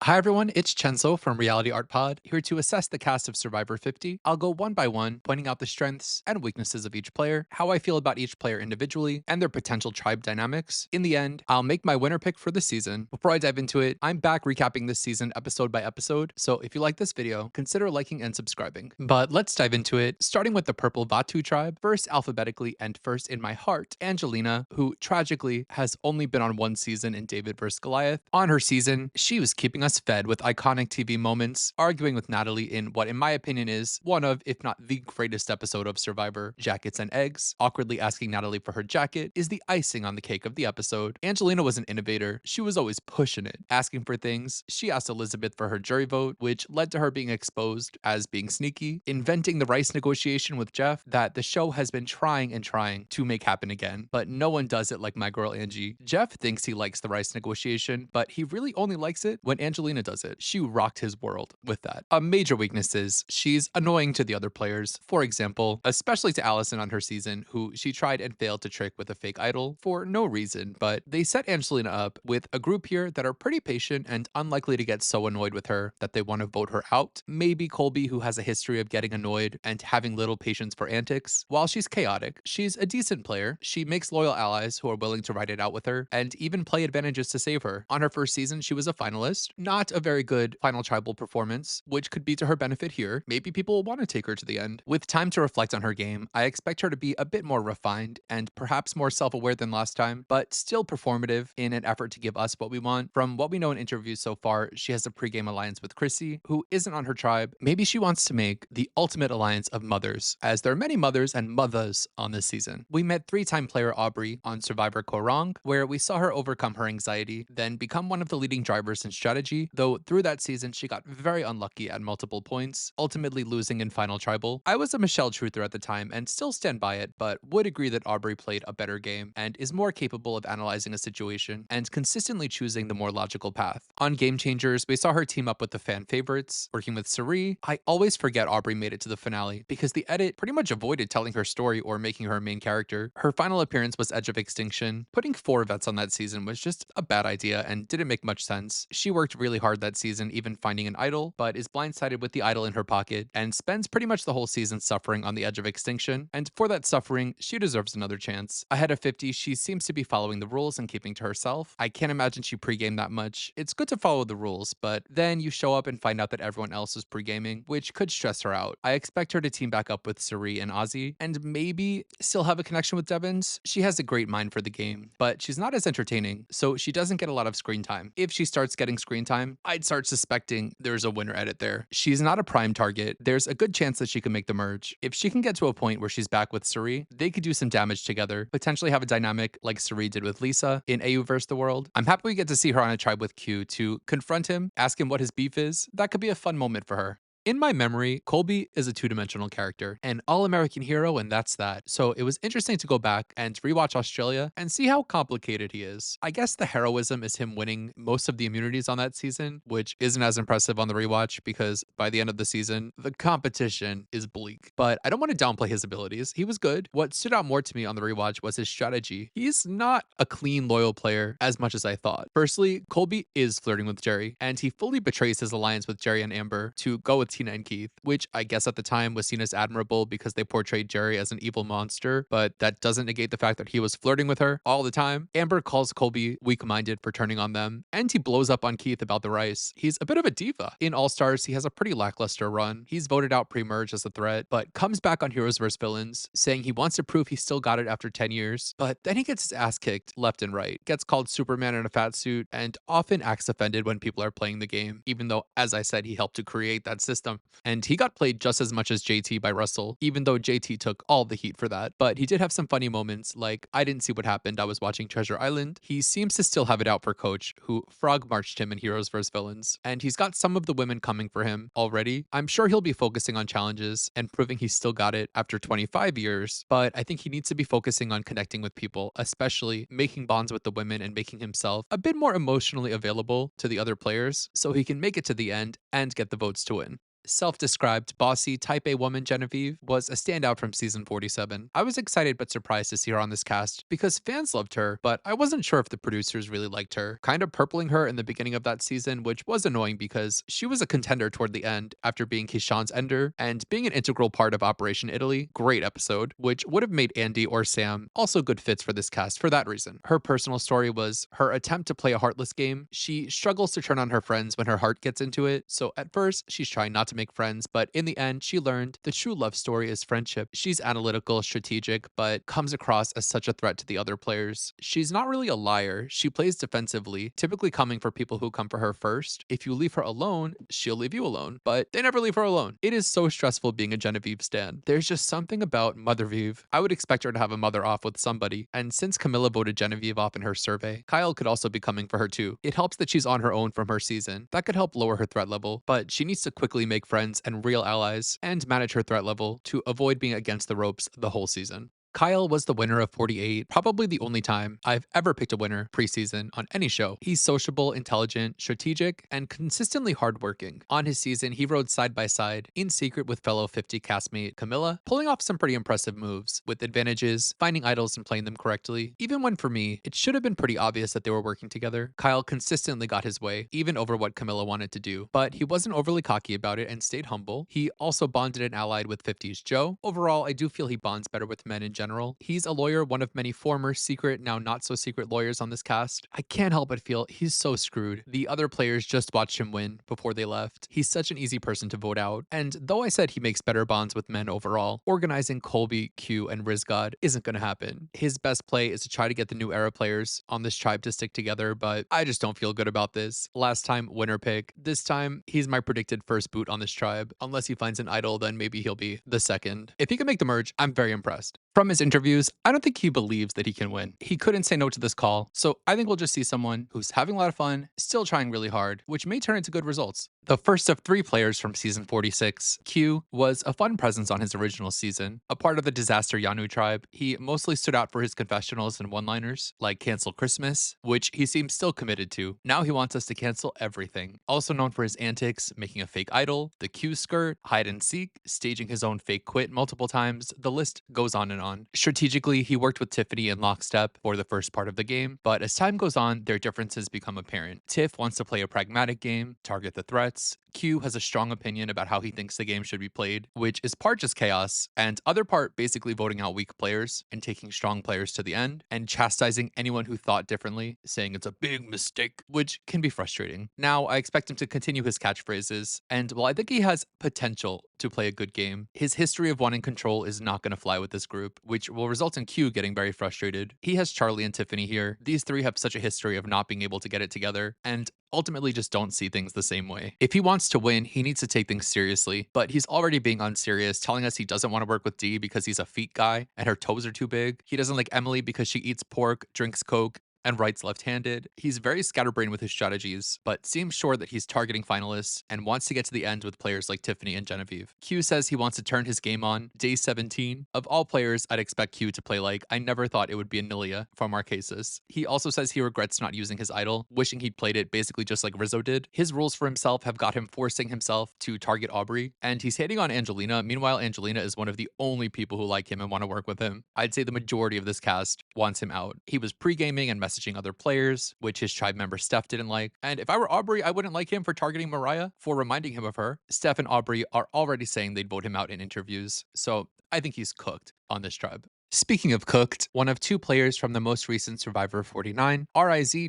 Hi everyone, it's Chenzo from Reality Art Pod, here to assess the cast of Survivor 50. I'll go one by one, pointing out the strengths and weaknesses of each player, how I feel about each player individually, and their potential tribe dynamics. In the end, I'll make my winner pick for the season. Before I dive into it, I'm back recapping this season episode by episode, so if you like this video, consider liking and subscribing. But let's dive into it, starting with the purple Vatu tribe, first alphabetically and first in my heart, Angelina, who tragically has only been on one season in David vs. Goliath. On her season, she was keeping us fed with iconic TV moments, arguing with Natalie in what, in my opinion, is one of, if not the greatest episode of Survivor, Jackets and Eggs. Awkwardly asking Natalie for her jacket is the icing on the cake of the episode. Angelina was an innovator. She was always pushing it, asking for things. She asked Elizabeth for her jury vote, which led to her being exposed as being sneaky, inventing the rice negotiation with Jeff that the show has been trying and trying to make happen again, but no one does it like my girl Angie. Jeff thinks he likes the rice negotiation, but he really only likes it when Angelina does it. She rocked his world with that. A major weakness is she's annoying to the other players. For example, especially to Allison on her season, who she tried and failed to trick with a fake idol for no reason, but they set Angelina up with a group here that are pretty patient and unlikely to get so annoyed with her that they want to vote her out. Maybe Colby, who has a history of getting annoyed and having little patience for antics. While she's chaotic, she's a decent player. She makes loyal allies who are willing to ride it out with her and even play advantages to save her. On her first season, she was a finalist. Not a very good final tribal performance, which could be to her benefit here. Maybe people will want to take her to the end. With time to reflect on her game, I expect her to be a bit more refined and perhaps more self-aware than last time, but still performative in an effort to give us what we want. From what we know in interviews so far, she has a pregame alliance with Chrissy, who isn't on her tribe. Maybe she wants to make the ultimate alliance of mothers, as there are many mothers and mothers on this season. We met three-time player Aubrey on Survivor Korong, where we saw her overcome her anxiety, then become one of the leading drivers in strategy, though through that season she got very unlucky at multiple points, ultimately losing in Final Tribal. I was a Michelle truther at the time and still stand by it, but would agree that Aubrey played a better game and is more capable of analyzing a situation and consistently choosing the more logical path. On Game Changers, we saw her team up with the fan favorites, working with Siri. I always forget Aubrey made it to the finale because the edit pretty much avoided telling her story or making her a main character. Her final appearance was Edge of Extinction. Putting 4 vets on that season was just a bad idea and didn't make much sense. She worked really hard that season, even finding an idol, but is blindsided with the idol in her pocket and spends pretty much the whole season suffering on the edge of extinction. And for that suffering, she deserves another chance. Ahead of 50, she seems to be following the rules and keeping to herself. I can't imagine she pre-gamed that much. It's good to follow the rules, but then you show up and find out that everyone else is pre-gaming, which could stress her out. I expect her to team back up with Siri and Azie, and maybe still have a connection with Devons. She has a great mind for the game, but she's not as entertaining, so she doesn't get a lot of screen time. If she starts getting screen time, I'd start suspecting there's a winner edit there. She's not a prime target. There's a good chance that she can make the merge. If she can get to a point where she's back with Suri, they could do some damage together, potentially have a dynamic like Suri did with Lisa in AU vs. the World. I'm happy we get to see her on a tribe with Q to confront him, ask him what his beef is. That could be a fun moment for her. In my memory, Colby is a two-dimensional character, an all-American hero, and that's that. So it was interesting to go back and rewatch Australia and see how complicated he is. I guess the heroism is him winning most of the immunities on that season, which isn't as impressive on the rewatch because by the end of the season, the competition is bleak. But I don't want to downplay his abilities. He was good. What stood out more to me on the rewatch was his strategy. He's not a clean, loyal player as much as I thought. Firstly, Colby is flirting with Jerry, and he fully betrays his alliance with Jerry and Amber to go with Tina and Keith, which I guess at the time was seen as admirable because they portrayed Jerry as an evil monster, but that doesn't negate the fact that he was flirting with her all the time. Amber calls Colby weak-minded for turning on them, and he blows up on Keith about the rice. He's a bit of a diva. In All-Stars, he has a pretty lackluster run. He's voted out pre-merge as a threat, but comes back on Heroes vs. Villains, saying he wants to prove he still got it after 10 years, but then he gets his ass kicked left and right, gets called Superman in a fat suit, and often acts offended when people are playing the game, even though, as I said, he helped to create that system. And he got played just as much as JT by Russell, even though JT took all the heat for that. But he did have some funny moments, like, I didn't see what happened, I was watching Treasure Island. He seems to still have it out for Coach, who frog marched him in Heroes vs. Villains. And he's got some of the women coming for him already. I'm sure he'll be focusing on challenges and proving he's still got it after 25 years, but I think he needs to be focusing on connecting with people, especially making bonds with the women and making himself a bit more emotionally available to the other players so he can make it to the end and get the votes to win. Self-described bossy type A woman Genevieve was a standout from season 47. I was excited but surprised to see her on this cast because fans loved her, but I wasn't sure if the producers really liked her. Kind of purpling her in the beginning of that season, which was annoying because she was a contender toward the end after being Keyshawn's ender and being an integral part of Operation Italy. Great episode, which would have made Andy or Sam also good fits for this cast for that reason. Her personal story was her attempt to play a heartless game. She struggles to turn on her friends when her heart gets into it, so at first she's trying not to make friends, but in the end, she learned the true love story is friendship. She's analytical, strategic, but comes across as such a threat to the other players. She's not really a liar. She plays defensively, typically coming for people who come for her first. If you leave her alone, she'll leave you alone, but they never leave her alone. It is so stressful being a Genevieve stan. There's just something about Mothervieve. I would expect her to have a mother off with somebody, and since Camila voted Genevieve off in her survey, Kyle could also be coming for her too. It helps that she's on her own from her season. That could help lower her threat level, but she needs to quickly make friends and real allies and manage her threat level to avoid being against the ropes the whole season. Kyle was the winner of 48, probably the only time I've ever picked a winner preseason on any show. He's sociable, intelligent, strategic, and consistently hardworking. On his season, he rode side by side in secret with fellow 50 castmate Camila, pulling off some pretty impressive moves with advantages, finding idols and playing them correctly. Even when for me, it should have been pretty obvious that they were working together. Kyle consistently got his way, even over what Camila wanted to do, but he wasn't overly cocky about it and stayed humble. He also bonded and allied with 50's Joe. Overall, I do feel he bonds better with men in general. He's a lawyer, one of many former secret, now not so secret lawyers on this cast. I can't help but feel he's so screwed. The other players just watched him win before they left. He's such an easy person to vote out. And though I said he makes better bonds with men overall, organizing Colby, Q, and Rizgod isn't going to happen. His best play is to try to get the new era players on this tribe to stick together, but I just don't feel good about this. Last time, winner pick. This time, he's my predicted first boot on this tribe. Unless he finds an idol, then maybe he'll be the second. If he can make the merge, I'm very impressed. From his interviews, I don't think he believes that he can win. He couldn't say no to this call, so I think we'll just see someone who's having a lot of fun, still trying really hard, which may turn into good results. The first of 3 players from season 46, Q, was a fun presence on his original season. A part of the Disaster Yanu tribe, he mostly stood out for his confessionals and one-liners, like cancel Christmas, which he seems still committed to. Now he wants us to cancel everything. Also known for his antics, making a fake idol, the Q skirt, hide and seek, staging his own fake quit multiple times, the list goes on and on. Strategically, he worked with Tiffany in lockstep for the first part of the game, but as time goes on, their differences become apparent. Tiff wants to play a pragmatic game, target the threats. Q has a strong opinion about how he thinks the game should be played, which is part just chaos, and other part basically voting out weak players and taking strong players to the end, and chastising anyone who thought differently, saying it's a big mistake, which can be frustrating. Now, I expect him to continue his catchphrases, and while I think he has potential to play a good game, his history of wanting control is not going to fly with this group, which will result in Q getting very frustrated. He has Charlie and Tiffany here. These 3 have such a history of not being able to get it together, and ultimately just don't see things the same way. If he wants to win, he needs to take things seriously, but he's already being unserious, telling us he doesn't want to work with Dee because he's a feet guy and her toes are too big. He doesn't like Emily because she eats pork, drinks Coke, and writes left-handed. He's very scatterbrained with his strategies, but seems sure that he's targeting finalists and wants to get to the end with players like Tiffany and Genevieve. Q says he wants to turn his game on. Day 17. Of all players, I'd expect Q to play like I never thought it would be Anilia from Marquesas. He also says he regrets not using his idol, wishing he'd played it basically just like Rizzo did. His rules for himself have got him forcing himself to target Aubrey, and he's hating on Angelina. Meanwhile, Angelina is one of the only people who like him and want to work with him. I'd say the majority of this cast wants him out. He was pre-gaming and messaging other players, which his tribe member Steph didn't like. And if I were Aubrey, I wouldn't like him for targeting Mariah, for reminding him of her. Steph and Aubrey are already saying they'd vote him out in interviews, so I think he's cooked on this tribe. Speaking of cooked, one of 2 players from the most recent Survivor 49, Rizzo,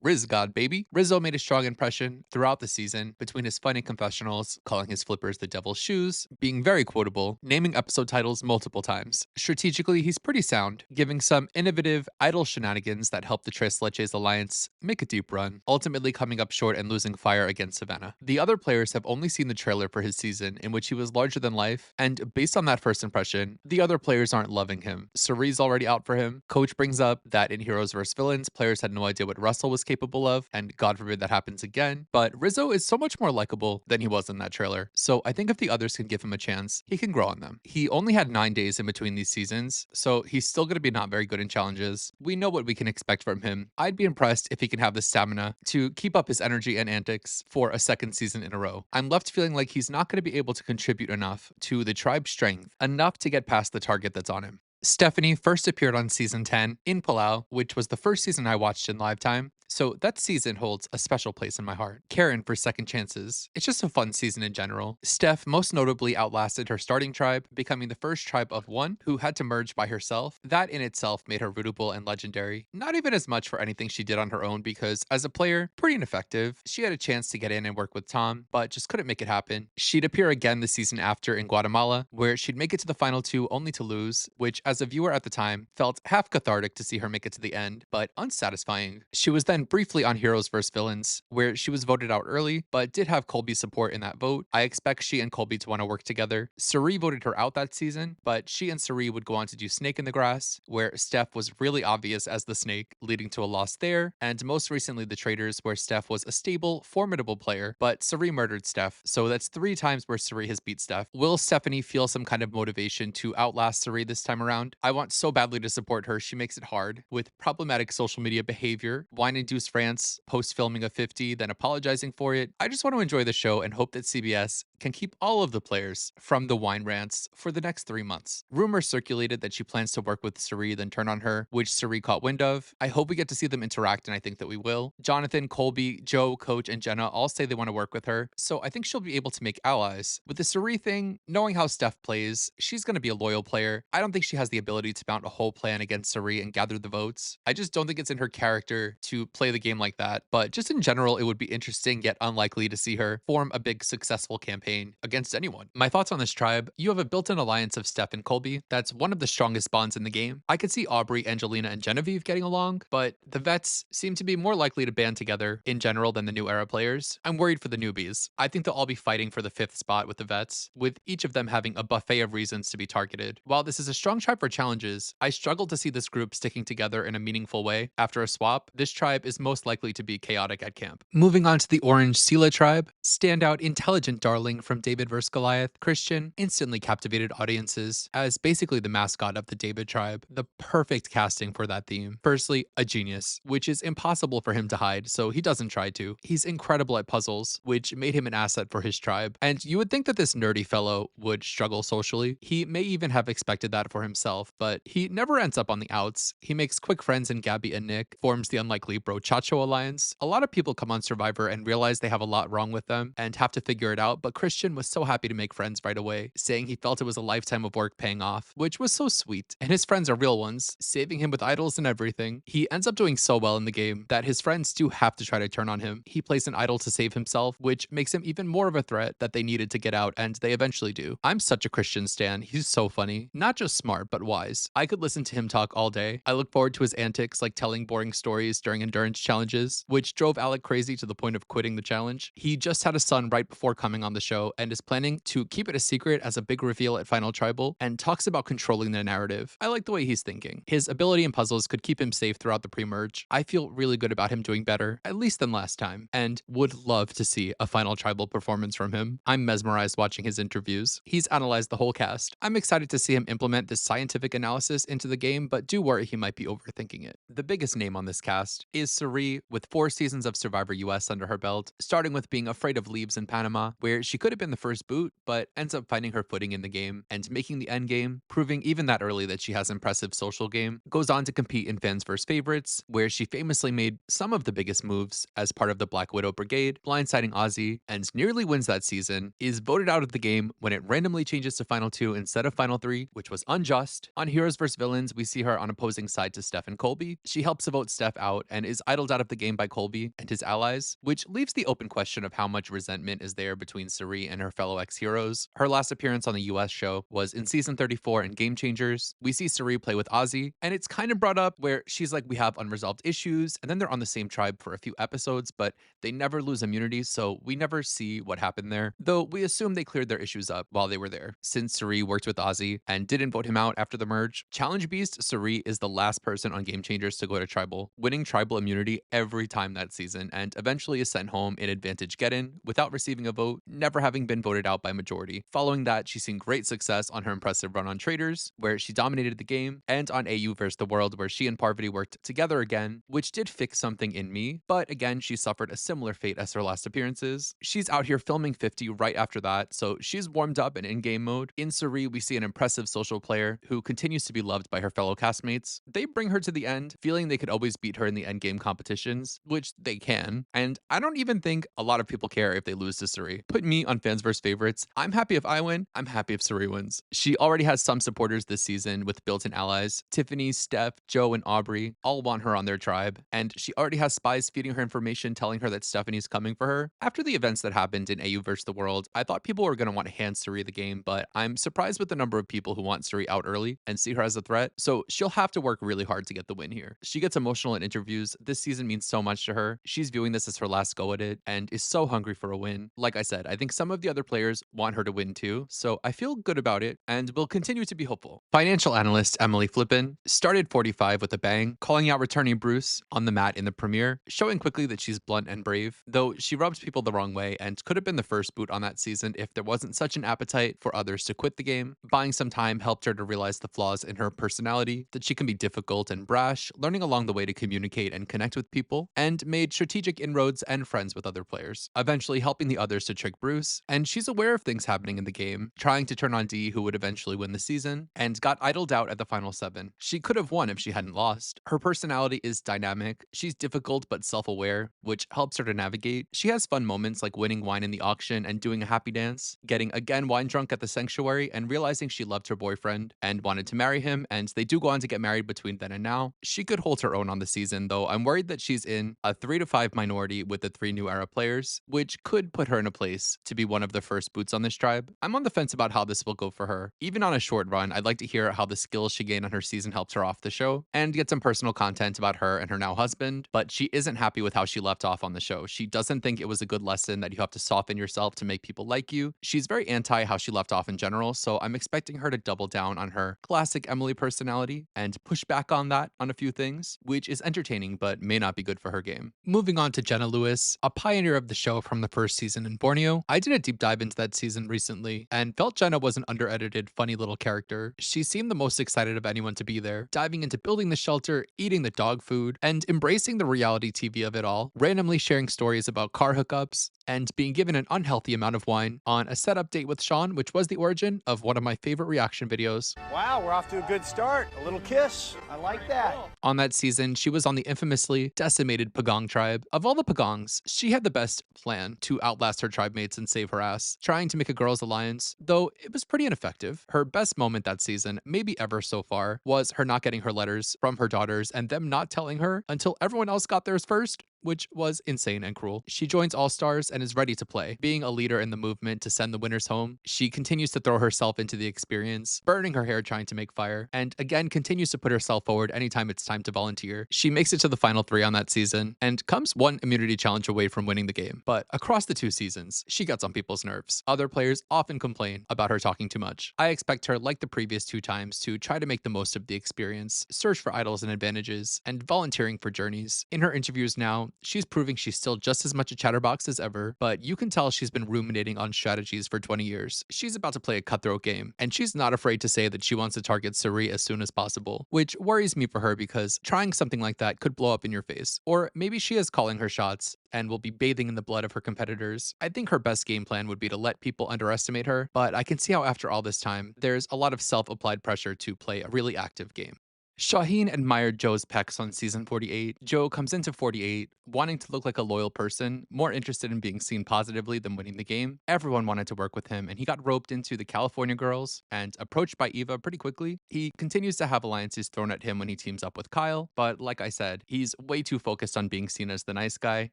Rizgod baby. Rizzo made a strong impression throughout the season between his funny confessionals, calling his flippers the devil's shoes, being very quotable, naming episode titles multiple times. Strategically, he's pretty sound, giving some innovative idol shenanigans that help the Tres Leches alliance make a deep run, ultimately coming up short and losing fire against Savannah. The other players have only seen the trailer for his season, in which he was larger than life, and based on that first impression, the other players aren't loving playing him. Ciri's already out for him. Coach brings up that in Heroes vs. Villains, players had no idea what Russell was capable of, and God forbid that happens again. But Rizzo is so much more likable than he was in that trailer. So I think if the others can give him a chance, he can grow on them. He only had 9 days in between these seasons, so he's still going to be not very good in challenges. We know what we can expect from him. I'd be impressed if he can have the stamina to keep up his energy and antics for a second season in a row. I'm left feeling like he's not going to be able to contribute enough to the tribe's strength, enough to get past the target that's on him. Stephanie first appeared on season 10 in Palau, which was the first season I watched in live time. So that season holds a special place in my heart. Karen for Second Chances. It's just a fun season in general. Steph most notably outlasted her starting tribe, becoming the first tribe of one who had to merge by herself. That in itself made her rootable and legendary. Not even as much for anything she did on her own because, as a player, pretty ineffective. She had a chance to get in and work with Tom, but just couldn't make it happen. She'd appear again the season after in Guatemala, where she'd make it to the final two only to lose, which as a viewer at the time, felt half cathartic to see her make it to the end, but unsatisfying. She was then briefly on Heroes vs. Villains, where she was voted out early, but did have Colby's support in that vote. I expect she and Colby to want to work together. Siri voted her out that season, but she and Siri would go on to do Snake in the Grass, where Steph was really obvious as the snake, leading to a loss there, and most recently the Traders, where Steph was a stable, formidable player, but Siri murdered Steph, so that's 3 times where Siri has beat Steph. Will Stephanie feel some kind of motivation to outlast Siri this time around? I want so badly to support her. She makes it hard with problematic social media behavior, wine-induced rants, post-filming of 50, then apologizing for it. I just want to enjoy the show and hope that CBS can keep all of the players from the wine rants for the next 3 months. Rumors circulated that she plans to work with Siri, then turn on her, which Siri caught wind of. I hope we get to see them interact, and I think that we will. Jonathan, Colby, Joe, Coach, and Jenna all say they want to work with her, so I think she'll be able to make allies. With the Siri thing, knowing how Steph plays, she's going to be a loyal player. I don't think she has the ability to mount a whole plan against Siri and gather the votes. I just don't think it's in her character to play the game like that, but just in general, it would be interesting yet unlikely to see her form a big successful campaign against anyone. My thoughts on this tribe: you have a built-in alliance of Steph and Colby that's one of the strongest bonds in the game. I could see Aubrey, Angelina, and Genevieve getting along, but the vets seem to be more likely to band together in general than the new era players. I'm worried for the newbies. I think they'll all be fighting for the 5th spot with the vets, with each of them having a buffet of reasons to be targeted. While this is a strong tribe for challenges, I struggle to see this group sticking together in a meaningful way. After a swap, this tribe is most likely to be chaotic at camp. Moving on to the orange Cila tribe, standout intelligent darling from David vs. Goliath, Christian instantly captivated audiences as basically the mascot of the David tribe. The perfect casting for that theme. Firstly, a genius, which is impossible for him to hide, so he doesn't try to. He's incredible at puzzles, which made him an asset for his tribe. And you would think that this nerdy fellow would struggle socially. He may even have expected that for himself, but he never ends up on the outs. He makes quick friends in Gabby and Nick, forms the unlikely Bro Chacho alliance. A lot of people come on Survivor and realize they have a lot wrong with them and have to figure it out, but Christian was so happy to make friends right away, saying he felt it was a lifetime of work paying off, which was so sweet. And his friends are real ones, saving him with idols and everything. He ends up doing so well in the game that his friends do have to try to turn on him. He plays an idol to save himself, which makes him even more of a threat that they needed to get out, and they eventually do. I'm such a Christian stan. He's so funny. Not just smart, but wise. I could listen to him talk all day. I look forward to his antics, like telling boring stories during endurance challenges, which drove Alec crazy to the point of quitting the challenge. He just had a son right before coming on the show and is planning to keep it a secret as a big reveal at Final Tribal, and talks about controlling the narrative. I like the way he's thinking. His ability in puzzles could keep him safe throughout the pre-merge. I feel really good about him doing better, at least than last time, and would love to see a Final Tribal performance from him. I'm mesmerized watching his interviews. He's analyzed the whole cast. I'm excited to see him implement this scientific analysis into the game, but do worry he might be overthinking it. The biggest name on this cast is Siri, with 4 seasons of Survivor US under her belt, starting with being afraid of leaves in Panama, where she could have been the first boot, but ends up finding her footing in the game and making the end game, proving even that early that she has impressive social game. Goes on to compete in Fans vs. Favorites, where she famously made some of the biggest moves as part of the Black Widow Brigade, blindsiding Azie, and nearly wins that season. Is voted out of the game when it randomly changes to Final 2 instead of Final 3, which was unjust. On Heroes vs. Villains, we see her on opposing side to Steph and Colby. She helps to vote Steph out and is is idled out of the game by Colby and his allies, which leaves the open question of how much resentment is there between Siri and her fellow ex-heroes. Her last appearance on the US show was in season 34 in Game Changers. We see Siri play with Azie, and it's kind of brought up where she's like, we have unresolved issues, and then they're on the same tribe for a few episodes, but they never lose immunity, so we never see what happened there. Though we assume they cleared their issues up while they were there. Since Siri worked with Azie and didn't vote him out after the merge, Challenge Beast Siri is the last person on Game Changers to go to Tribal, winning Tribal immunity every time that season, and eventually is sent home in Advantage Get-In without receiving a vote, never having been voted out by majority. Following that, she's seen great success on her impressive run on Traders, where she dominated the game, and on AU vs. the World, where she and Parvati worked together again, which did fix something in me, but again, she suffered a similar fate as her last appearances. She's out here filming 50 right after that, so she's warmed up and in-game mode. In Suri, we see an impressive social player who continues to be loved by her fellow castmates. They bring her to the end, feeling they could always beat her in the endgame competitions, which they can, and I don't even think a lot of people care if they lose to Suri. Put me on fans vs favorites. I'm happy if I win, I'm happy if Suri wins. She already has some supporters this season with built-in allies. Tiffany, Steph, Joe, and Aubrey all want her on their tribe, and she already has spies feeding her information telling her that Stephanie's coming for her. After the events that happened in AU vs. the World, I thought people were going to want to hand Suri the game, but I'm surprised with the number of people who want Suri out early and see her as a threat, so she'll have to work really hard to get the win here. She gets emotional in interviews. This season means so much to her. She's viewing this as her last go at it and is so hungry for a win. Like I said, I think some of the other players want her to win too, so I feel good about it and will continue to be hopeful. Financial analyst Emily Flippin started 45 with a bang, calling out returning Bruce on the mat in the premiere, showing quickly that she's blunt and brave, though she rubs people the wrong way and could have been the first boot on that season if there wasn't such an appetite for others to quit the game. Buying some time helped her to realize the flaws in her personality, that she can be difficult and brash, learning along the way to communicate and connect with people, and made strategic inroads and friends with other players, eventually helping the others to trick Bruce. And she's aware of things happening in the game, trying to turn on D, who would eventually win the season, and got idled out at the final 7. She could have won if she hadn't lost. Her personality is dynamic. She's difficult but self-aware, which helps her to navigate. She has fun moments like winning wine in the auction and doing a happy dance, getting again wine drunk at the sanctuary and realizing she loved her boyfriend and wanted to marry him, and they do go on to get married between then and now. She could hold her own on the season, though I'm worried that she's in a 3 to 5 minority with the 3 new era players, which could put her in a place to be one of the first boots on this tribe. I'm on the fence about how this will go for her. Even on a short run, I'd like to hear how the skills she gained on her season helped her off the show, and get some personal content about her and her now husband, but she isn't happy with how she left off on the show. She doesn't think it was a good lesson that you have to soften yourself to make people like you. She's very anti how she left off in general, so I'm expecting her to double down on her classic Emily personality and push back on that on a few things, which is entertaining but may not be good for her game. Moving on to Jenna Lewis, a pioneer of the show from the first season in Borneo. I did a deep dive into that season recently and felt Jenna was an under-edited, funny little character. She seemed the most excited of anyone to be there, diving into building the shelter, eating the dog food, and embracing the reality TV of it all, randomly sharing stories about car hookups, and being given an unhealthy amount of wine on a setup date with Sean, which was the origin of one of my favorite reaction videos. Wow, we're off to a good start. A little kiss. I like that. On that season, she was on the infamously decimated Pagong tribe. Of all the Pagongs, she had the best plan to outlast her tribe mates and save her ass, trying to make a girls' alliance, though it was pretty ineffective. Her best moment that season, maybe ever so far, was her not getting her letters from her daughters and them not telling her until everyone else got theirs first, which was insane and cruel. She joins All Stars and is ready to play, being a leader in the movement to send the winners home. She continues to throw herself into the experience, burning her hair trying to make fire, and again continues to put herself forward anytime it's time to volunteer. She makes it to the final 3 on that season and comes one immunity challenge away from winning the game. But across the 2 seasons, she gets on people's nerves. Other players often complain about her talking too much. I expect her, like the previous 2 times, to try to make the most of the experience, search for idols and advantages, and volunteering for journeys. In her interviews now, she's proving she's still just as much a chatterbox as ever, but you can tell she's been ruminating on strategies for 20 years. She's about to play a cutthroat game, and she's not afraid to say that she wants to target Suri as soon as possible, which worries me for her because trying something like that could blow up in your face. Or maybe she is calling her shots and will be bathing in the blood of her competitors. I think her best game plan would be to let people underestimate her, but I can see how after all this time, there's a lot of self-applied pressure to play a really active game. Shaheen admired Joe's pecs on season 48. Joe comes into 48 wanting to look like a loyal person, more interested in being seen positively than winning the game. Everyone wanted to work with him, and he got roped into the California girls and approached by Eva pretty quickly. He continues to have alliances thrown at him when he teams up with Kyle, but like I said, he's way too focused on being seen as the nice guy,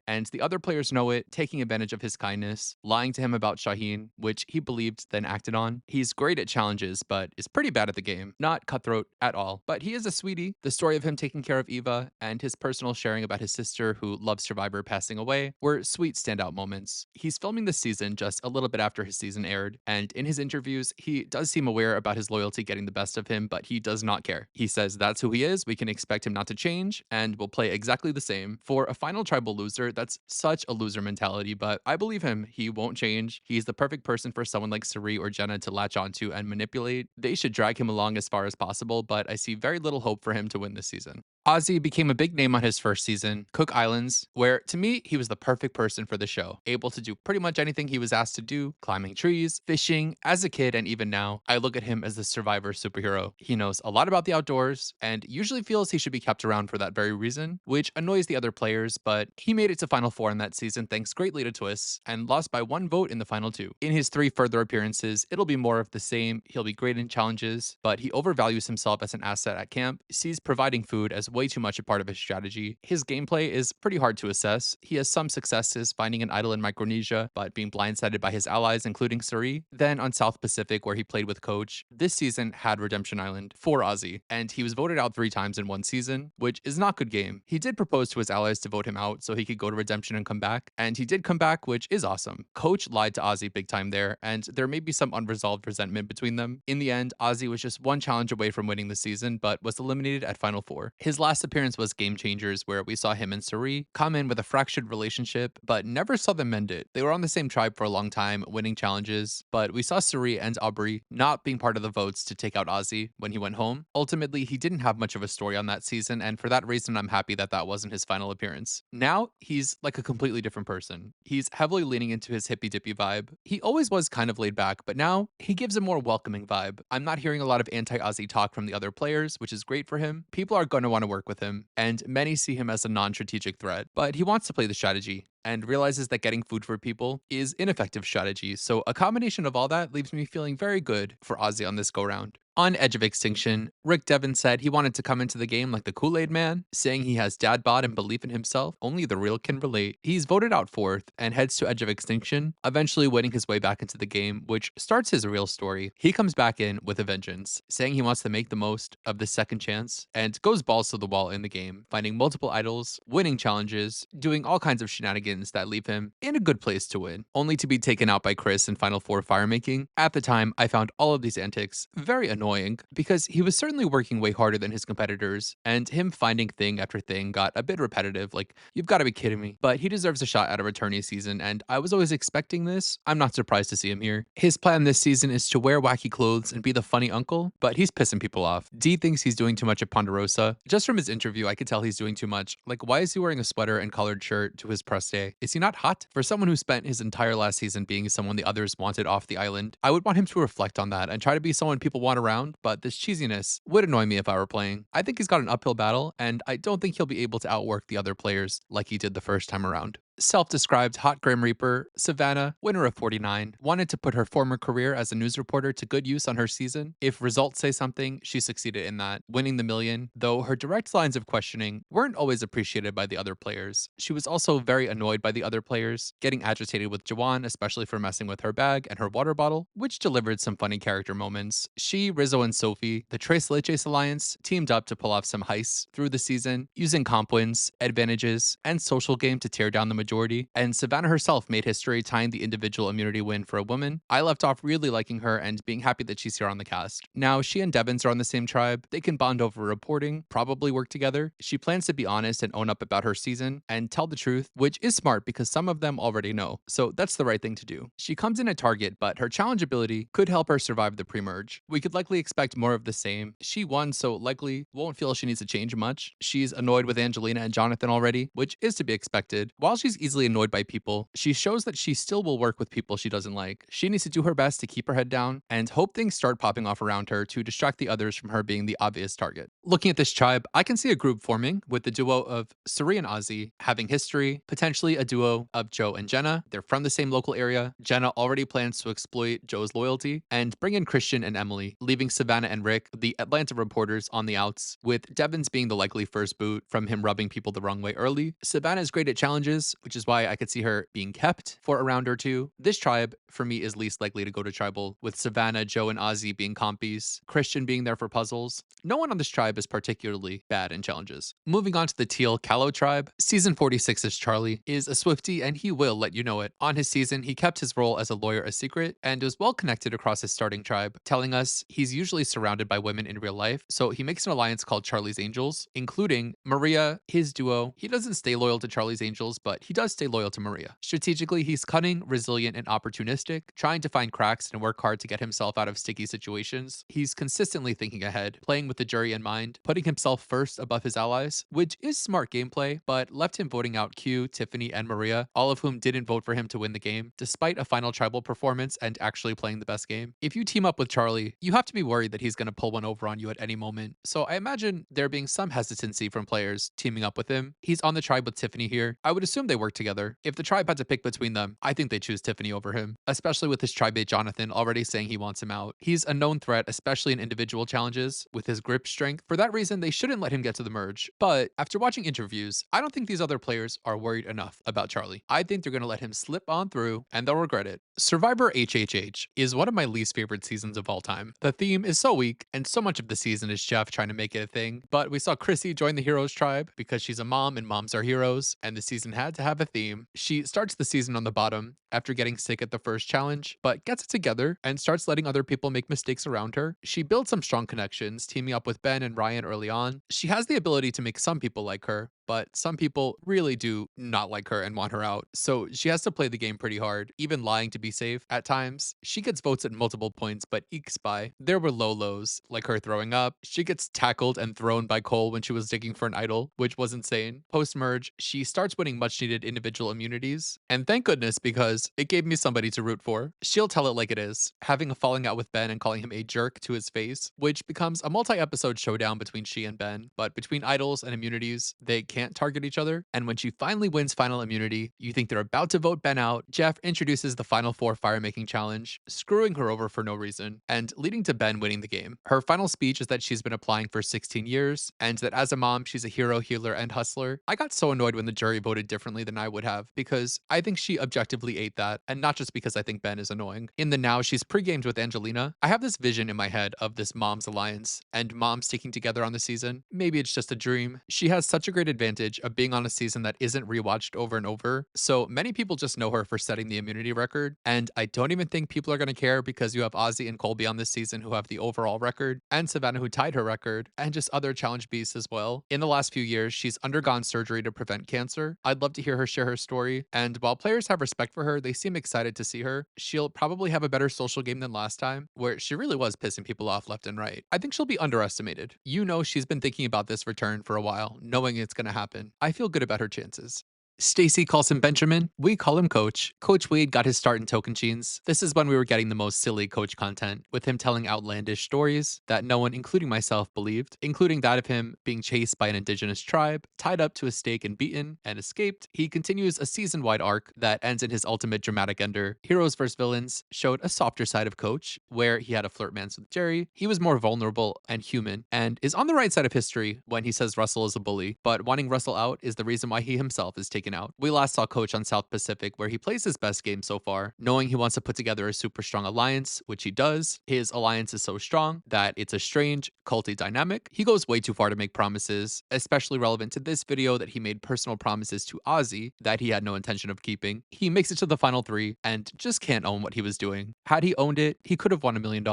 and the other players know it, taking advantage of his kindness, lying to him about Shaheen, which he believed then acted on. He's great at challenges, but is pretty bad at the game. Not cutthroat at all, but he is a sweetie. The story of him taking care of Eva and his personal sharing about his sister who loves Survivor passing away were sweet standout moments. He's filming this season just a little bit after his season aired, and in his interviews, he does seem aware about his loyalty getting the best of him, but he does not care. He says that's who he is, we can expect him not to change, and will play exactly the same. For a final tribal loser, that's such a loser mentality, but I believe him. He won't change. He's the perfect person for someone like Siri or Jenna to latch onto and manipulate. They should drag him along as far as possible, but I see very little hope for him to win this season. Azie became a big name on his first season, Cook Islands, where to me, he was the perfect person for the show, able to do pretty much anything he was asked to do, climbing trees, fishing. As a kid and even now, I look at him as the survivor superhero. He knows a lot about the outdoors and usually feels he should be kept around for that very reason, which annoys the other players, but he made it to Final Four in that season thanks greatly to twists and lost by one vote in the final two. In his three further appearances, it'll be more of the same. He'll be great in challenges, but he overvalues himself as an asset at camp, sees providing food as way too much a part of his strategy. His gameplay is pretty hard to assess. He has some successes finding an idol in Micronesia, but being blindsided by his allies, including Suri. Then on South Pacific, where he played with Coach, this season had Redemption Island for Azie, and he was voted out 3 times in one season, which is not good game. He did propose to his allies to vote him out so he could go to Redemption and come back, and he did come back, which is awesome. Coach lied to Azie big time there, and there may be some unresolved resentment between them. In the end, Azie was just one challenge away from winning the season, but was eliminated at Final Four. His last appearance was Game Changers, where we saw him and Suri come in with a fractured relationship, but never saw them mend it. They were on the same tribe for a long time, winning challenges, but we saw Suri and Aubrey not being part of the votes to take out Azie when he went home. Ultimately, he didn't have much of a story on that season, and for that reason, I'm happy that that wasn't his final appearance. Now, he's like a completely different person. He's heavily leaning into his hippy dippy vibe. He always was kind of laid back, but now he gives a more welcoming vibe. I'm not hearing a lot of anti-Azie talk from the other players, which is great for him. People are going to want to work with him, and many see him as a non-strategic threat, but he wants to play the strategy and realizes that getting food for people is ineffective strategy. So a combination of all that leaves me feeling very good for Azie on this go round. On Edge of Extinction, Rick Devons said he wanted to come into the game like the Kool-Aid Man, saying he has dad bod and belief in himself. Only the real can relate. He's voted out 4th and heads to Edge of Extinction, eventually winning his way back into the game, which starts his real story. He comes back in with a vengeance, saying he wants to make the most of this second chance, and goes balls to the wall in the game, finding multiple idols, winning challenges, doing all kinds of shenanigans that leave him in a good place to win, only to be taken out by Chris in Final Four firemaking. At the time, I found all of these antics very annoying because he was certainly working way harder than his competitors, and him finding thing after thing got a bit repetitive, like, you've got to be kidding me. But he deserves a shot at a returnee season, and I was always expecting this. I'm not surprised to see him here. His plan this season is to wear wacky clothes and be the funny uncle, but he's pissing people off. D thinks he's doing too much at Ponderosa. Just from his interview, I could tell he's doing too much. Like, why is he wearing a sweater and collared shirt to his press day? Is he not hot? For someone who spent his entire last season being someone the others wanted off the island, I would want him to reflect on that and try to be someone people want around, but this cheesiness would annoy me if I were playing. I think he's got an uphill battle, and I don't think he'll be able to outwork the other players like he did the first time around. Self-described hot Grim Reaper, Savannah, winner of 49, wanted to put her former career as a news reporter to good use on her season. If results say something, she succeeded in that, winning the million, though her direct lines of questioning weren't always appreciated by the other players. She was also very annoyed by the other players, getting agitated with Jawan, especially for messing with her bag and her water bottle, which delivered some funny character moments. She, Rizzo, and Sophie, the Tres Leches Alliance, teamed up to pull off some heists through the season, using comp wins, advantages, and social game to tear down the majority, and Savannah herself made history tying the individual immunity win for a woman. I left off really liking her and being happy that she's here on the cast. Now, she and Devons are on the same tribe. They can bond over reporting, probably work together. She plans to be honest and own up about her season and tell the truth, which is smart because some of them already know. So that's the right thing to do. She comes in at target, but her challenge ability could help her survive the pre-merge. We could likely expect more of the same. She won, so likely won't feel she needs to change much. She's annoyed with Angelina and Jonathan already, which is to be expected. While she's she's easily annoyed by people, she shows that she still will work with people she doesn't like. She needs to do her best to keep her head down and hope things start popping off around her to distract the others from her being the obvious target. Looking at this tribe, I can see a group forming with the duo of Siri and Azie having history, potentially a duo of Joe and Jenna. They're from the same local area. Jenna already plans to exploit Joe's loyalty and bring in Christian and Emily, leaving Savannah and Rick, the Atlanta reporters, on the outs, with Devons being the likely first boot from him rubbing people the wrong way early. Savannah is great at challenges, which is why I could see her being kept for a round or two. This tribe, for me, is least likely to go to tribal, with Savannah, Joe, and Azie being compies, Christian being there for puzzles. No one on this tribe is particularly bad in challenges. Moving on to the Teal Callow tribe, Season 46's Charlie is a Swiftie and he will let you know it. On his season, he kept his role as a lawyer a secret and was well connected across his starting tribe, telling us he's usually surrounded by women in real life, so he makes an alliance called Charlie's Angels, including Maria, his duo. He doesn't stay loyal to Charlie's Angels, but he does stay loyal to Maria. Strategically, he's cunning, resilient, and opportunistic, trying to find cracks and work hard to get himself out of sticky situations. He's consistently thinking ahead, playing with the jury in mind, putting himself first above his allies, which is smart gameplay, but left him voting out Q, Tiffany, and Maria, all of whom didn't vote for him to win the game, despite a final tribal performance and actually playing the best game. If you team up with Charlie, you have to be worried that he's going to pull one over on you at any moment, so I imagine there being some hesitancy from players teaming up with him. He's on the tribe with Tiffany here. I would assume they work together. If the tribe had to pick between them, I think they choose Tiffany over him, especially with his tribemate Jonathan already saying he wants him out. He's a known threat, especially in individual challenges, with his grip strength. For that reason, they shouldn't let him get to the merge. But after watching interviews, I don't think these other players are worried enough about Charlie. I think they're going to let him slip on through and they'll regret it. Survivor HHH is one of my least favorite seasons of all time. The theme is so weak, and so much of the season is Jeff trying to make it a thing. But we saw Chrissy join the Heroes tribe because she's a mom and moms are heroes, and the season had to have a theme. She starts the season on the bottom after getting sick at the first challenge, but gets it together and starts letting other people make mistakes around her. She builds some strong connections, teaming up with Ben and Ryan early on. She has the ability to make some people like her, but some people really do not like her and want her out. So she has to play the game pretty hard, even lying to be safe at times. She gets votes at multiple points, but ekes by. There were low lows, like her throwing up. She gets tackled and thrown by Cole when she was digging for an idol, which was insane. Post-merge, she starts winning much needed individual immunities. And thank goodness, because it gave me somebody to root for. She'll tell it like it is, having a falling out with Ben and calling him a jerk to his face, which becomes a multi-episode showdown between she and Ben. But between idols and immunities, they can't target each other, and when she finally wins final immunity, you think they're about to vote Ben out. Jeff introduces the Final Four fire making challenge, screwing her over for no reason, and leading to Ben winning the game. Her final speech is that she's been applying for 16 years, and that as a mom, she's a hero, healer, and hustler. I got so annoyed when the jury voted differently than I would have, because I think she objectively ate that, and not just because I think Ben is annoying. In the now, she's pre-gamed with Angelina. I have this vision in my head of this moms alliance, and moms sticking together on the season. Maybe it's just a dream. She has such a great advantage of being on a season that isn't rewatched over and over. So many people just know her for setting the immunity record. And I don't even think people are going to care because you have Azie and Colby on this season who have the overall record, and Savannah who tied her record, and just other challenge beasts as well. In the last few years, she's undergone surgery to prevent cancer. I'd love to hear her share her story. And while players have respect for her, they seem excited to see her. She'll probably have a better social game than last time, where she really was pissing people off left and right. I think she'll be underestimated. You know, she's been thinking about this return for a while, knowing it's going to happen. I feel good about her chances. Stacy calls him Benjamin. We call him Coach. Coach Wade got his start in Tocantins. This is when we were getting the most silly Coach content, with him telling outlandish stories that no one, including myself, believed, including that of him being chased by an indigenous tribe, tied up to a stake and beaten, and escaped. He continues a season-wide arc that ends in his ultimate dramatic ender. Heroes vs. Villains showed a softer side of Coach, where he had a flirtmance with Jerry. He was more vulnerable and human, and is on the right side of history when he says Russell is a bully, but wanting Russell out is the reason why he himself is taken out. We last saw Coach on South Pacific, where he plays his best game so far, knowing he wants to put together a super strong alliance, which he does. His alliance is so strong that it's a strange, culty dynamic. He goes way too far to make promises, especially relevant to this video that he made personal promises to Azie that he had no intention of keeping. He makes it to the final three and just can't own what he was doing. Had he owned it, he could have won $1 million.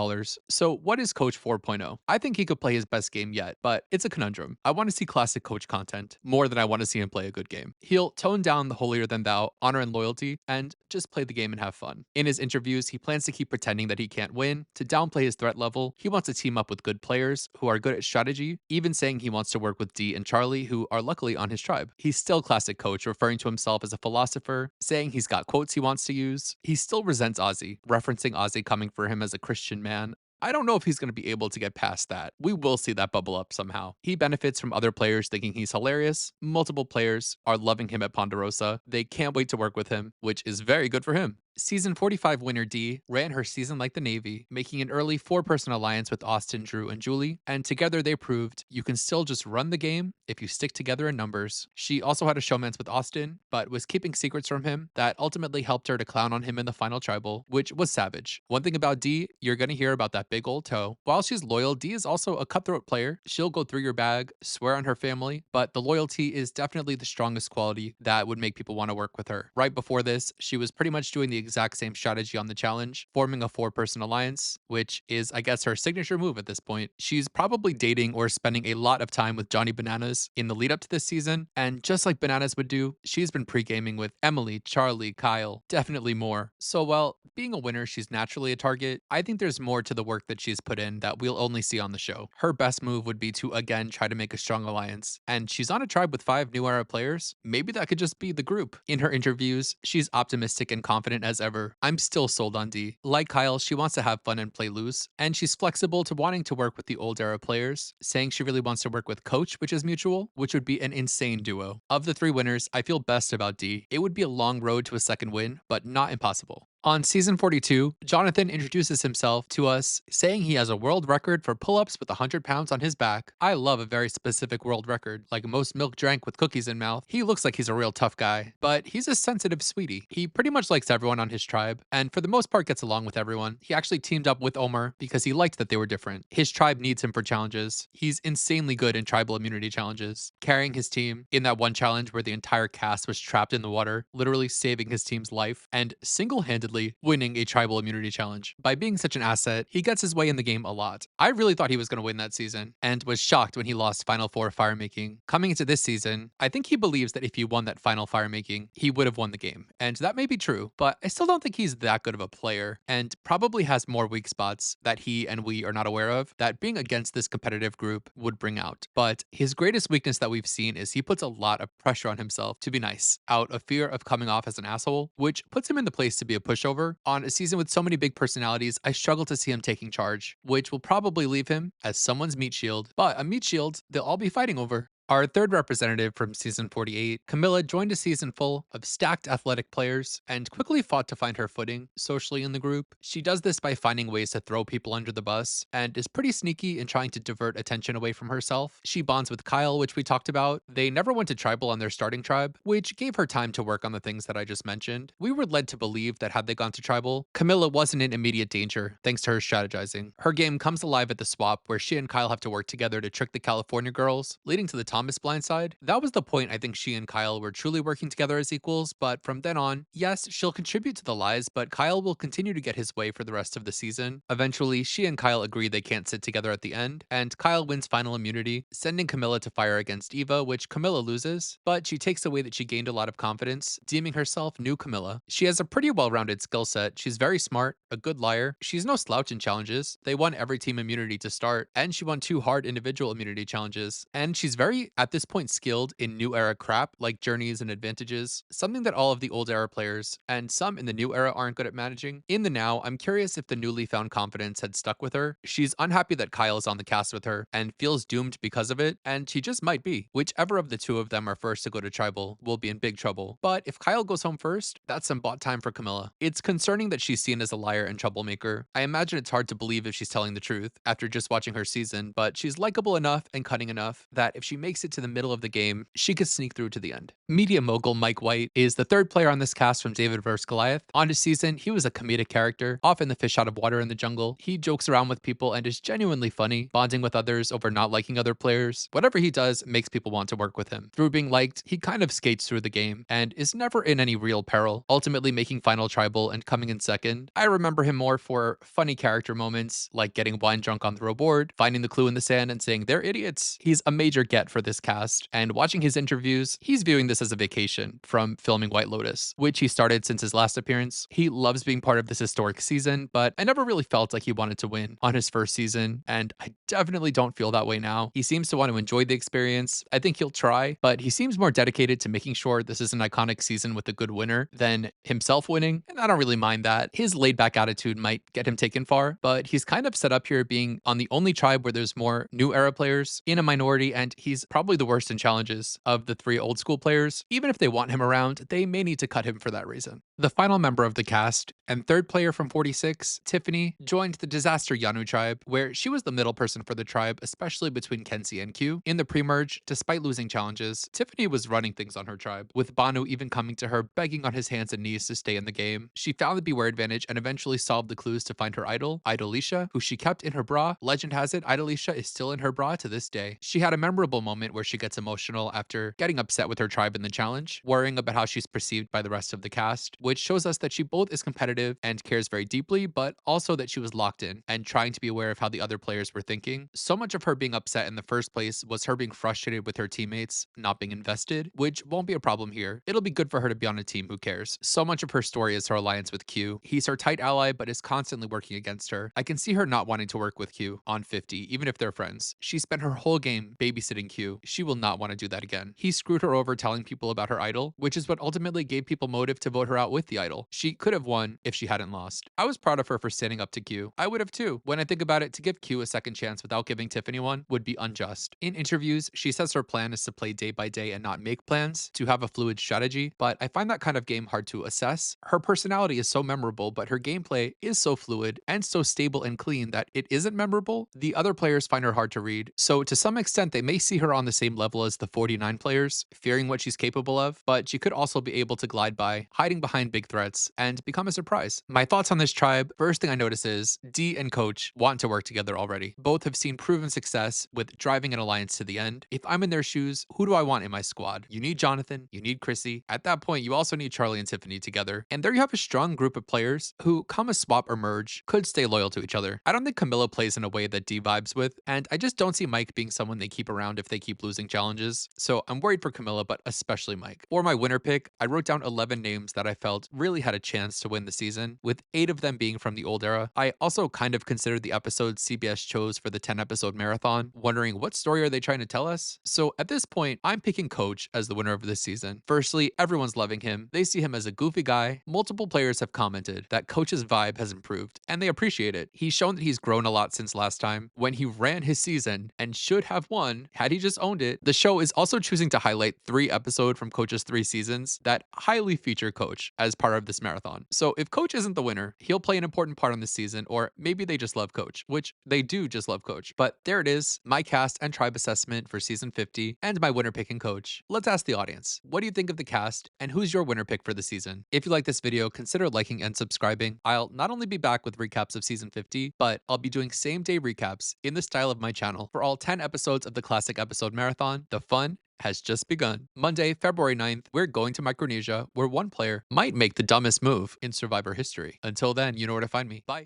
So what is Coach 4.0? I think he could play his best game yet, but it's a conundrum. I want to see classic Coach content more than I want to see him play a good game. He'll tone down the holier than thou, honor and loyalty, and just play the game and have fun. In his interviews, he plans to keep pretending that he can't win, to downplay his threat level. He wants to team up with good players who are good at strategy, even saying he wants to work with Dee and Charlie, who are luckily on his tribe. He's still classic coach, referring to himself as a philosopher, saying he's got quotes he wants to use. He still resents Azie, referencing Azie coming for him as a Christian man. I don't know if he's going to be able to get past that. We will see that bubble up somehow. He benefits from other players thinking he's hilarious. Multiple players are loving him at Ponderosa. They can't wait to work with him, which is very good for him. Season 45 winner Dee ran her season like the Navy, making an early four-person alliance with Austin, Drew, and Julie, and together they proved you can still just run the game if you stick together in numbers. She also had a showmance with Austin, but was keeping secrets from him that ultimately helped her to clown on him in the final tribal, which was savage. One thing about Dee, you're gonna hear about that big old toe. While she's loyal, Dee is also a cutthroat player. She'll go through your bag, swear on her family, but the loyalty is definitely the strongest quality that would make people want to work with her. Right before this, she was pretty much doing the exact same strategy on the challenge, forming a four-person alliance, which is, I guess, her signature move at this point. She's probably dating or spending a lot of time with Johnny Bananas in the lead up to this season, and just like Bananas would do, she's been pre-gaming with Emily, Charlie, Kyle, definitely more. So while being a winner, she's naturally a target, I think there's more to the work that she's put in that we'll only see on the show. Her best move would be to again try to make a strong alliance, and she's on a tribe with 5 new era players. Maybe that could just be the group. In her interviews, she's optimistic and confident as ever. I'm still sold on Dee. Like Kyle, she wants to have fun and play loose, and she's flexible to wanting to work with the old era players, saying she really wants to work with Coach, which is mutual, which would be an insane duo. Of the 3 winners, I feel best about Dee. It would be a long road to a second win, but not impossible. On season 42, Jonathan introduces himself to us, saying he has a world record for pull-ups with 100 pounds on his back. I love a very specific world record, like most milk drank with cookies in mouth. He looks like he's a real tough guy, but he's a sensitive sweetie. He pretty much likes everyone on his tribe, and for the most part gets along with everyone. He actually teamed up with Omar because he liked that they were different. His tribe needs him for challenges. He's insanely good in tribal immunity challenges, carrying his team in that one challenge where the entire cast was trapped in the water, literally saving his team's life, and single-handedly winning a tribal immunity challenge. By being such an asset, he gets his way in the game a lot. I really thought he was going to win that season, and was shocked when he lost Final 4 firemaking. Coming into this season, I think he believes that if he won that final firemaking, he would have won the game. And that may be true, but I still don't think he's that good of a player, and probably has more weak spots that he and we are not aware of, that being against this competitive group would bring out. But his greatest weakness that we've seen is he puts a lot of pressure on himself to be nice, out of fear of coming off as an asshole, which puts him in the place to be a pushover. On a season with so many big personalities, I struggle to see him taking charge, which will probably leave him as someone's meat shield. But a meat shield they'll all be fighting over. Our third representative from season 48, Camila, joined a season full of stacked athletic players and quickly fought to find her footing socially in the group. She does this by finding ways to throw people under the bus and is pretty sneaky in trying to divert attention away from herself. She bonds with Kyle, which we talked about. They never went to tribal on their starting tribe, which gave her time to work on the things that I just mentioned. We were led to believe that had they gone to tribal, Camila wasn't in immediate danger thanks to her strategizing. Her game comes alive at the swap where she and Kyle have to work together to trick the California girls, leading to the Thomas blindside. That was the point I think she and Kyle were truly working together as equals, but from then on, yes, she'll contribute to the lies, but Kyle will continue to get his way for the rest of the season. Eventually, she and Kyle agree they can't sit together at the end, and Kyle wins final immunity, sending Camila to fire against Eva, which Camila loses, but she takes away that she gained a lot of confidence, deeming herself new Camila. She has a pretty well-rounded skill set. She's very smart, a good liar. She's no slouch in challenges. They won every team immunity to start, and she won 2 hard individual immunity challenges. And she's very, at this point, skilled in new era crap like journeys and advantages, something that all of the old era players and some in the new era aren't good at managing. In the now, I'm curious if the newly found confidence had stuck with her. She's unhappy that Kyle is on the cast with her and feels doomed because of it, and she just might be. Whichever of the two of them are first to go to tribal will be in big trouble. But if Kyle goes home first, that's some bot time for Camila. It's concerning that she's seen as a liar and troublemaker. I imagine it's hard to believe if she's telling the truth after just watching her season, but she's likable enough and cunning enough that if she makes it to the middle of the game, she could sneak through to the end. Media mogul Mike White is the third player on this cast from David vs. Goliath. On his season, he was a comedic character, often the fish out of water in the jungle. He jokes around with people and is genuinely funny, bonding with others over not liking other players. Whatever he does makes people want to work with him. Through being liked, he kind of skates through the game and is never in any real peril, ultimately making final tribal and coming in second. I remember him more for funny character moments, like getting wine drunk on the reward, finding the clue in the sand and saying they're idiots. He's a major get for this cast, and watching his interviews, he's viewing this as a vacation from filming White Lotus, which he started since his last appearance. He loves being part of this historic season, but I never really felt like he wanted to win on his first season, and I definitely don't feel that way now. He seems to want to enjoy the experience. I think he'll try, but he seems more dedicated to making sure this is an iconic season with a good winner than himself winning, and I don't really mind that. His laid back attitude might get him taken far, but he's kind of set up here being on the only tribe where there's more new era players in a minority, and he's probably the worst in challenges of the three old school players. Even if they want him around, they may need to cut him for that reason. The final member of the cast and third player from 46, Tiffany, joined the Disaster Yanu tribe, where she was the middle person for the tribe, especially between Kenzie and Q. In the pre-merge, despite losing challenges, Tiffany was running things on her tribe, with Banu even coming to her begging on his hands and knees to stay in the game. She found the beware advantage and eventually solved the clues to find her idol, Idolisha, who she kept in her bra. Legend has it, Idolisha is still in her bra to this day. She had a memorable moment where she gets emotional after getting upset with her tribe in the challenge, worrying about how she's perceived by the rest of the cast, which shows us that she both is competitive and cares very deeply, but also that she was locked in and trying to be aware of how the other players were thinking. So much of her being upset in the first place was her being frustrated with her teammates not being invested, which won't be a problem here. It'll be good for her to be on a team who cares. So much of her story is her alliance with Q. He's her tight ally, but is constantly working against her. I can see her not wanting to work with Q on 50, even if they're friends. She spent her whole game babysitting Q. She will not want to do that again. He screwed her over telling people about her idol, which is what ultimately gave people motive to vote her out with the idol. She could have won if she hadn't lost. I was proud of her for standing up to Q. I would have too. When I think about it, to give Q a second chance without giving Tiffany one would be unjust. In interviews, she says her plan is to play day by day and not make plans, to have a fluid strategy, but I find that kind of game hard to assess. Her personality is so memorable, but her gameplay is so fluid and so stable and clean that it isn't memorable. The other players find her hard to read, so to some extent they may see her on the same level as the 49 players, fearing what she's capable of, but she could also be able to glide by, hiding behind big threats, and become a surprise. My thoughts on this tribe: first thing I notice is D and Coach want to work together already. Both have seen proven success with driving an alliance to the end. If I'm in their shoes, who do I want in my squad? You need Jonathan, you need Chrissy. At that point, you also need Charlie and Tiffany together. And there you have a strong group of players who, come a swap or merge, could stay loyal to each other. I don't think Camila plays in a way that D vibes with, and I just don't see Mike being someone they keep around if they keep losing challenges. So I'm worried for Camila, but especially Mike. For my winner pick, I wrote down 11 names that I felt really had a chance to win the season, with 8 of them being from the old era. I also kind of considered the episodes CBS chose for the 10-episode marathon, wondering what story are they trying to tell us? So at this point, I'm picking Coach as the winner of this season. Firstly, everyone's loving him. They see him as a goofy guy. Multiple players have commented that Coach's vibe has improved, and they appreciate it. He's shown that he's grown a lot since last time, when he ran his season and should have won had he just owned it. The show is also choosing to highlight 3 episodes from Coach's 3 seasons that highly feature Coach as part of this marathon. So if Coach isn't the winner, he'll play an important part on this season, or maybe they just love Coach, which they do just love Coach. But there it is, my cast and tribe assessment for season 50 and my winner pick and Coach. Let's ask the audience, what do you think of the cast and who's your winner pick for the season? If you like this video, consider liking and subscribing. I'll not only be back with recaps of season 50, but I'll be doing same day recaps in the style of my channel for all 10 episodes of the classic episode marathon. The fun has just begun. Monday, February 9th, we're going to Micronesia, where one player might make the dumbest move in Survivor history. Until then, you know where to find me. Bye.